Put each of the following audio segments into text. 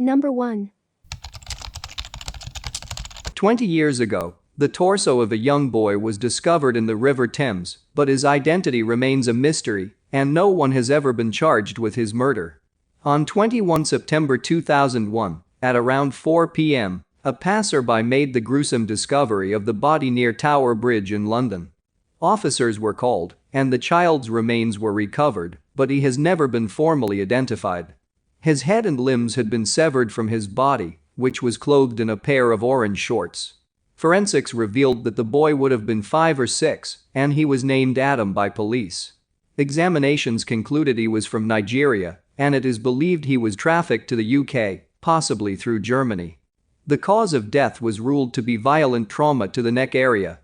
Number 1. 20 years ago, the torso of a young boy was discovered in the River Thames, but his identity remains a mystery, and no one has ever been charged with his murder. On 21 September 2001, at around 4 p.m., a passerby made the gruesome discovery of the body near Tower Bridge in London. Officers were called, and the child's remains were recovered, but he has never been formally identified. His head and limbs had been severed from his body, which was clothed in a pair of orange shorts. Forensics revealed that the boy would have been 5 or 6, and he was named Adam by police. Examinations concluded he was from Nigeria, and it is believed he was trafficked to the UK, possibly through Germany. The cause of death was ruled to be violent trauma to the neck area.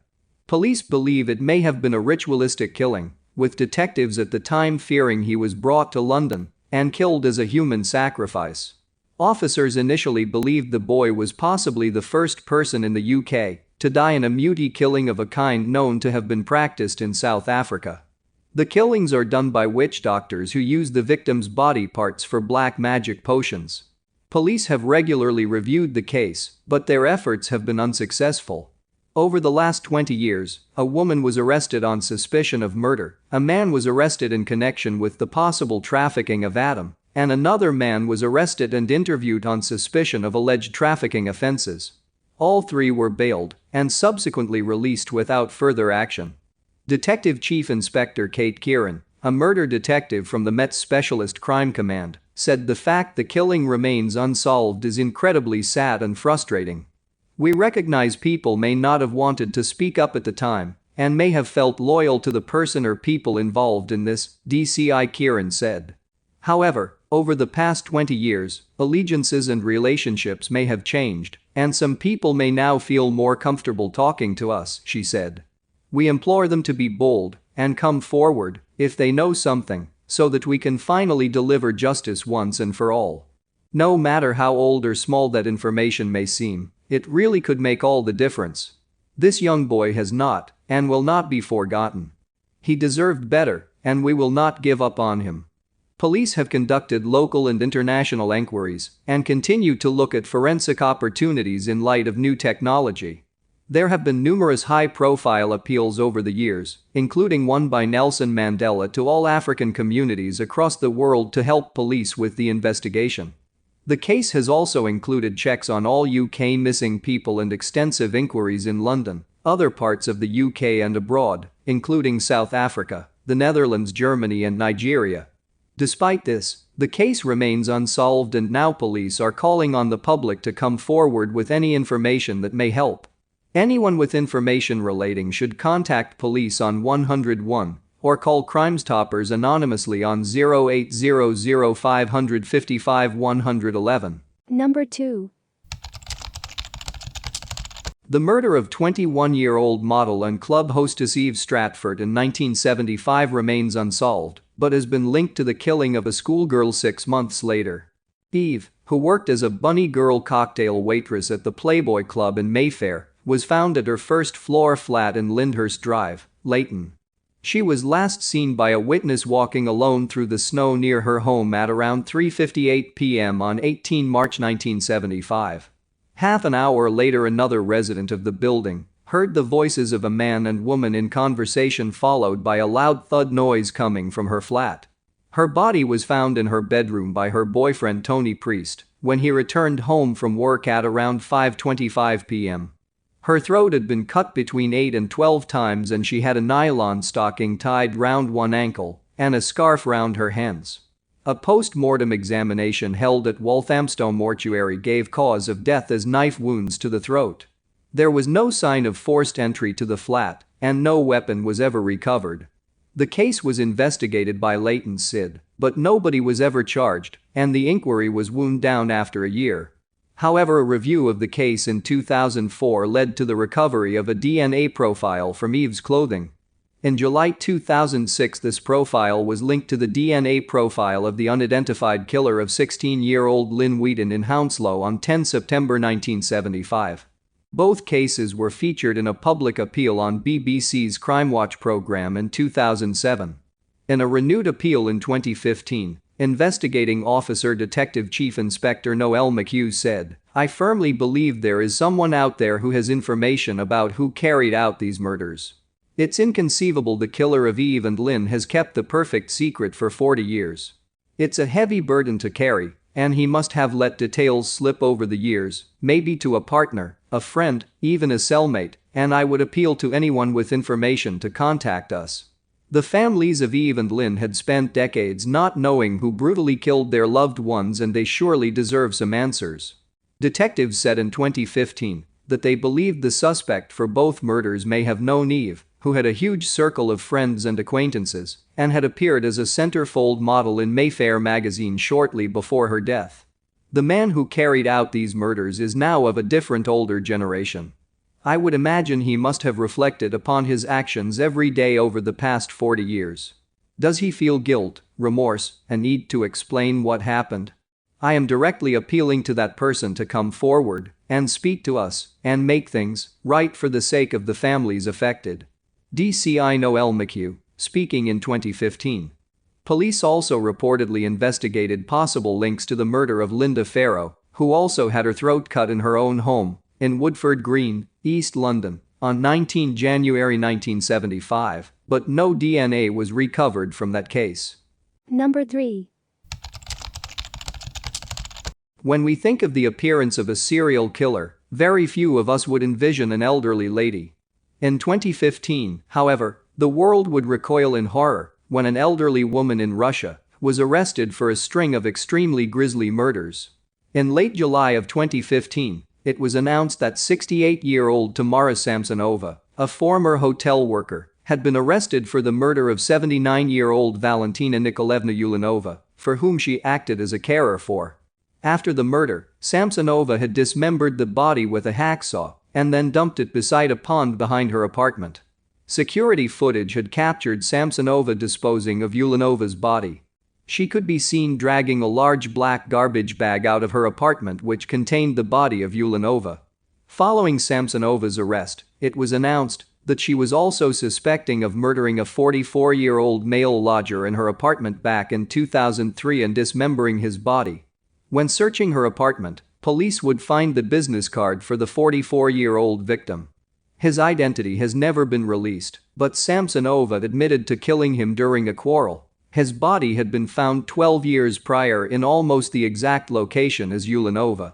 Police believe it may have been a ritualistic killing, with detectives at the time fearing he was brought to London and killed as a human sacrifice. Officers initially believed the boy was possibly the first person in the UK to die in a muti killing of a kind known to have been practiced in South Africa. The killings are done by witch doctors who use the victim's body parts for black magic potions. Police have regularly reviewed the case, but their efforts have been unsuccessful. Over the last 20 years, a woman was arrested on suspicion of murder, a man was arrested in connection with the possible trafficking of Adam, and another man was arrested and interviewed on suspicion of alleged trafficking offenses. All 3 were bailed and subsequently released without further action. Detective Chief Inspector Kate Kieran, a murder detective from the Met Specialist Crime Command, said the fact the killing remains unsolved is incredibly sad and frustrating. We recognize people may not have wanted to speak up at the time and may have felt loyal to the person or people involved in this, DCI Kieran said. However, over the past 20 years, allegiances and relationships may have changed, and some people may now feel more comfortable talking to us, she said. We implore them to be bold and come forward if they know something, so that we can finally deliver justice once and for all. No matter how old or small that information may seem, it really could make all the difference. This young boy has not and will not be forgotten. He deserved better, and we will not give up on him. Police have conducted local and international inquiries and continue to look at forensic opportunities in light of new technology. There have been numerous high-profile appeals over the years, including one by Nelson Mandela to all African communities across the world to help police with the investigation. The case has also included checks on all UK missing people and extensive inquiries in London, other parts of the UK and abroad, including South Africa, the Netherlands, Germany and Nigeria. Despite this, the case remains unsolved and now police are calling on the public to come forward with any information that may help. Anyone with information relating should contact police on 101 or call Crime Stoppers anonymously on 0800 555 111. Number 2. The murder of 21-year-old model and club hostess Eve Stratford in 1975 remains unsolved, but has been linked to the killing of a schoolgirl 6 months later. Eve, who worked as a bunny girl cocktail waitress at the Playboy Club in Mayfair, was found at her first-floor flat in Lyndhurst Drive, Leighton. She was last seen by a witness walking alone through the snow near her home at around 3:58 p.m. on 18 March 1975. Half an hour later, another resident of the building heard the voices of a man and woman in conversation, followed by a loud thud noise coming from her flat. Her body was found in her bedroom by her boyfriend Tony Priest when he returned home from work at around 5:25 p.m. Her throat had been cut between 8 and 12 times and she had a nylon stocking tied round one ankle and a scarf round her hands. A post-mortem examination held at Walthamstow Mortuary gave cause of death as knife wounds to the throat. There was no sign of forced entry to the flat and no weapon was ever recovered. The case was investigated by Leighton SID, but nobody was ever charged and the inquiry was wound down after a year. However, a review of the case in 2004 led to the recovery of a DNA profile from Eve's clothing. In July 2006, this profile was linked to the DNA profile of the unidentified killer of 16-year-old Lynn Wheaton in Hounslow on 10 September 1975. Both cases were featured in a public appeal on BBC's Crime Watch programme in 2007. In a renewed appeal in 2015, Investigating Officer Detective Chief Inspector Noel McHugh said, "I firmly believe there is someone out there who has information about who carried out these murders. It's inconceivable the killer of Eve and Lynn has kept the perfect secret for 40 years. It's a heavy burden to carry, and he must have let details slip over the years, maybe to a partner, a friend, even a cellmate, and I would appeal to anyone with information to contact us." The families of Eve and Lynn had spent decades not knowing who brutally killed their loved ones, and they surely deserve some answers. Detectives said in 2015 that they believed the suspect for both murders may have known Eve, who had a huge circle of friends and acquaintances and had appeared as a centerfold model in Mayfair magazine shortly before her death. The man who carried out these murders is now of a different older generation. I would imagine he must have reflected upon his actions every day over the past 40 years. Does he feel guilt, remorse, and need to explain what happened? I am directly appealing to that person to come forward and speak to us and make things right for the sake of the families affected. DCI Noel McHugh, speaking in 2015. Police also reportedly investigated possible links to the murder of Linda Farrow, who also had her throat cut in her own home in Woodford Green, East London, on 19 January 1975, but no DNA was recovered from that case. Number 3. When we think of the appearance of a serial killer, very few of us would envision an elderly lady. In 2015, however, the world would recoil in horror when an elderly woman in Russia was arrested for a string of extremely grisly murders. In late July of 2015, it was announced that 68-year-old Tamara Samsonova, a former hotel worker, had been arrested for the murder of 79-year-old Valentina Nikolaevna Ulanova, for whom she acted as a carer for. After the murder, Samsonova had dismembered the body with a hacksaw and then dumped it beside a pond behind her apartment. Security footage had captured Samsonova disposing of Ulanova's body. She could be seen dragging a large black garbage bag out of her apartment which contained the body of Ulanova. Following Samsonova's arrest, it was announced that she was also suspecting of murdering a 44-year-old male lodger in her apartment back in 2003 and dismembering his body. When searching her apartment, police would find the business card for the 44-year-old victim. His identity has never been released, but Samsonova admitted to killing him during a quarrel. His body had been found 12 years prior in almost the exact location as Ulanova.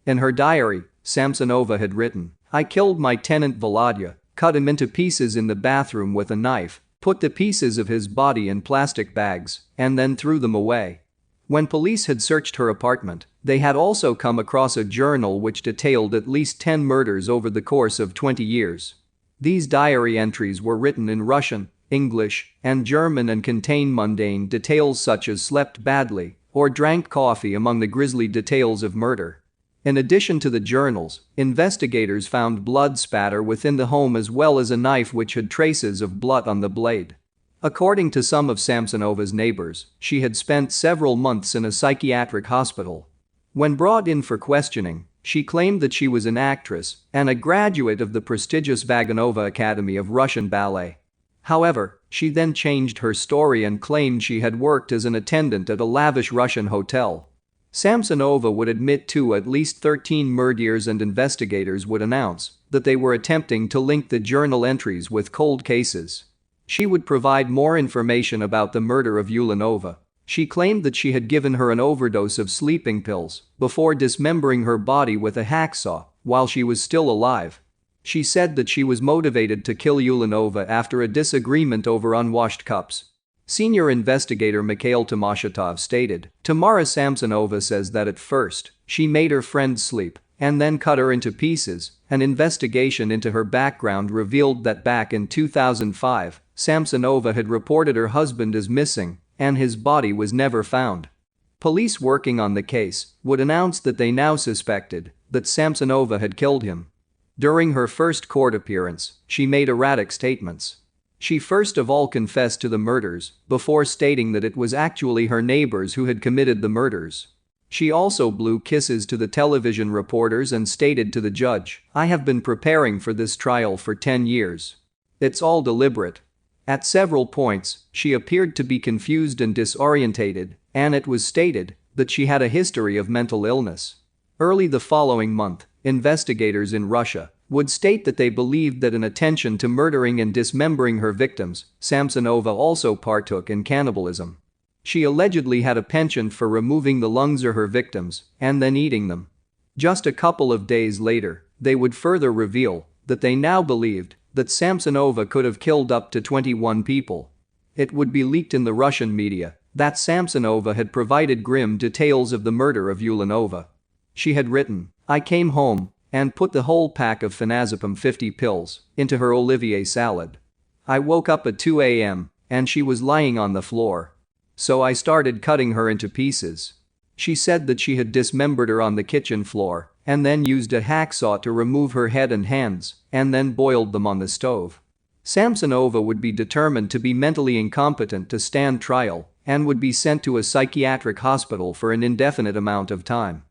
In her diary, Samsonova had written, "I killed my tenant Volodya, cut him into pieces in the bathroom with a knife, put the pieces of his body in plastic bags, and then threw them away." When police had searched her apartment, they had also come across a journal which detailed at least 10 murders over the course of 20 years. These diary entries were written in Russian, English, and German and contain mundane details such as slept badly or drank coffee among the grisly details of murder. In addition to the journals, investigators found blood spatter within the home as well as a knife which had traces of blood on the blade. According to some of Samsonova's neighbors, she had spent several months in a psychiatric hospital. When brought in for questioning, she claimed that she was an actress and a graduate of the prestigious Vaganova Academy of Russian Ballet. However, she then changed her story and claimed she had worked as an attendant at a lavish Russian hotel. Samsonova would admit to at least 13 murders, and investigators would announce that they were attempting to link the journal entries with cold cases. She would provide more information about the murder of Ulanova. She claimed that she had given her an overdose of sleeping pills before dismembering her body with a hacksaw while she was still alive. She said that she was motivated to kill Ulanova after a disagreement over unwashed cups. Senior investigator Mikhail Tomashatov stated, "Tamara Samsonova says that at first, she made her friend sleep and then cut her into pieces. An investigation into her background revealed that back in 2005, Samsonova had reported her husband as missing and his body was never found." Police working on the case would announce that they now suspected that Samsonova had killed him. During her first court appearance, she made erratic statements. She first of all confessed to the murders before stating that it was actually her neighbors who had committed the murders. She also blew kisses to the television reporters and stated to the judge, "I have been preparing for this trial for 10 years. It's all deliberate." At several points, she appeared to be confused and disorientated and it was stated that she had a history of mental illness. Early the following month, investigators in Russia would state that they believed that in attention to murdering and dismembering her victims, Samsonova also partook in cannibalism. She allegedly had a penchant for removing the lungs of her victims and then eating them. Just a couple of days later, they would further reveal that they now believed that Samsonova could have killed up to 21 people. It would be leaked in the Russian media that Samsonova had provided grim details of the murder of Ulanova. She had written, "I came home and put the whole pack of phenazepam 50 pills into her Olivier salad. I woke up at 2 a.m. and she was lying on the floor. So I started cutting her into pieces." She said that she had dismembered her on the kitchen floor and then used a hacksaw to remove her head and hands and then boiled them on the stove. Samsonova would be determined to be mentally incompetent to stand trial and would be sent to a psychiatric hospital for an indefinite amount of time.